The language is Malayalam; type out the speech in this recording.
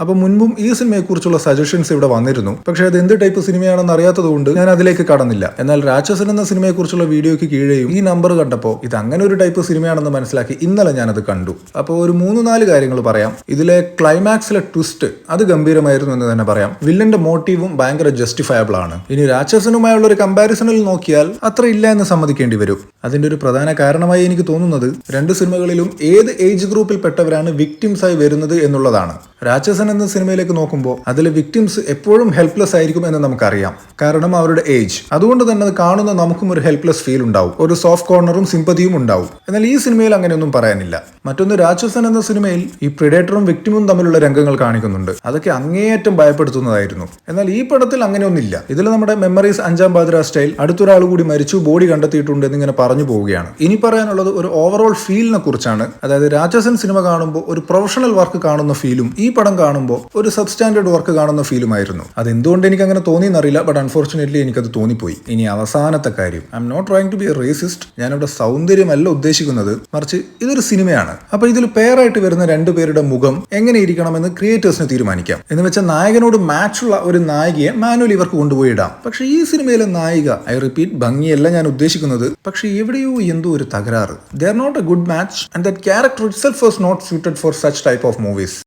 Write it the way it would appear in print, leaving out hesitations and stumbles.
അപ്പോൾ മുൻപും ഈ സിനിമയെക്കുറിച്ചുള്ള സജഷൻസ് ഇവിടെ വന്നിരുന്നു. പക്ഷേ അത് എന്ത് ടൈപ്പ് സിനിമയാണെന്ന് അറിയാത്തതുകൊണ്ട് ഞാൻ അതിലേക്ക് കടന്നില്ല. എന്നാൽ രാക്ഷസൻ എന്ന സിനിമയെക്കുറിച്ചുള്ള വീഡിയോയ്ക്ക് കീഴെയും ഈ നമ്പർ കണ്ടപ്പോൾ ഇത് അങ്ങനെ ഒരു ടൈപ്പ് സിനിമയാണെന്ന് മനസ്സിലാക്കി ഇന്നലെ ഞാനത് കണ്ടു. അപ്പോൾ ഒരു 3-4 കാര്യങ്ങൾ പറയാം. ഇതിലെ ക്ലൈമാക്സിലെ ട്വിസ്റ്റ് അത് ഗംഭീരമായിരുന്നു എന്ന് തന്നെ പറയാം. വില്ലന്റെ മോട്ടീവും ഭയങ്കര ജസ്റ്റിഫയബിൾ ആണ്. ഇനി രാക്ഷസനുമായുള്ള ഒരു കമ്പാരിസണിൽ നോക്കിയാൽ അത്ര ഇല്ല എന്ന് സമ്മതിക്കേണ്ടി വരും. അതിന്റെ ഒരു പ്രധാന കാരണമായി എനിക്ക് തോന്നുന്നത് രണ്ട് സിനിമകളിലും ഏത് ഏജ് ഗ്രൂപ്പിൽ പെട്ടവരാണ് വിക്ടിംസ് ആയി വരുന്നത് എന്നുള്ളതാണ്. രാക്ഷസൻ എന്ന സിനിമയിലേക്ക് നോക്കുമ്പോൾ അതിലെ വിക്ടിംസ് എപ്പോഴും ഹെൽപ്ലെസ് ആയിരിക്കും എന്ന് നമുക്കറിയാം. കാരണം അവരുടെ ഏജ്. അതുകൊണ്ട് തന്നെ അത് കാണുന്ന നമുക്കും ഒരു ഹെൽപ്ലെസ് ഫീൽ ഉണ്ടാവും. ഒരു സോഫ്റ്റ് കോർണറും സിമ്പതിയും ഉണ്ടാവും. എന്നാൽ ഈ സിനിമയിൽ അങ്ങനെയൊന്നും പറയാനില്ല. മറ്റൊന്ന്, രാക്ഷസൻ എന്ന സിനിമയിൽ ഈ പ്രിഡേറ്ററും വിക്ടിമും തമ്മിലുള്ള രംഗങ്ങൾ കാണിക്കുന്നുണ്ട്. അതൊക്കെ അങ്ങേയറ്റം ഭയപ്പെടുത്തുന്നതായിരുന്നു. എന്നാൽ ഈ പടത്തിൽ അങ്ങനെയൊന്നില്ല. ഇതിൽ നമ്മുടെ മെമ്മറീസ് 5-ാം പാതിര സ്റ്റൈൽ അടുത്തൊരാൾ കൂടി മരിച്ചു, ബോഡി കണ്ടെത്തിയിട്ടുണ്ട് എന്നിങ്ങനെ പറഞ്ഞു പോവുകയാണ്. ഇനി പറയാനുള്ളത് ഒരു ഓവറോൾ ഫീലിനെ കുറിച്ചാണ്. അതായത് രാക്ഷസൻ സിനിമ കാണുമ്പോൾ ഒരു പ്രൊഫഷണൽ വർക്ക് കാണുന്ന ഫീലും ഈ പടം കാണുമ്പോൾ ഒരു സബ്സ്റ്റാൻഡേർഡ് വർക്ക് കാണുന്ന ഫീലുമായിരുന്നു. അത് എന്തുകൊണ്ട് എനിക്ക് അങ്ങനെ തോന്നിയെന്നറിയില്ല. ബട്ട് അൺഫോർച്ചുനേറ്റ്ലി എനിക്കത് തോന്നിപ്പോയി. ഇനി അവസാനത്തെ കാര്യം, I am not trying to be a racist. ഞാനിവിടെ സൗന്ദര്യമല്ല ഉദ്ദേശിക്കുന്നത്, മറിച്ച് ഇതൊരു സിനിമയാണ്. അപ്പൊ ഇതിൽ പെയറായിട്ട് വരുന്ന രണ്ടുപേരുടെ മുഖം എങ്ങനെ ഇരിക്കണമെന്ന് ക്രിയേറ്റേഴ്സിന് തീരുമാനിക്കാം. എന്ന് വെച്ചാൽ നായകനോട് മാച്ചുള്ള ഒരു നായികയെ മാനുവൽ ഇവർക്ക് കൊണ്ടുപോയി ഇടാം. പക്ഷെ ഈ സിനിമയിലെ നായിക, ഐ റിപ്പീറ്റ്, ഭംഗിയല്ല ഞാൻ ഉദ്ദേശിക്കുന്നത്, പക്ഷെ എവിടെയോ എന്തോ ഒരു തകരാറ്. They are not a good match and that character itself was not suited for such type of movies.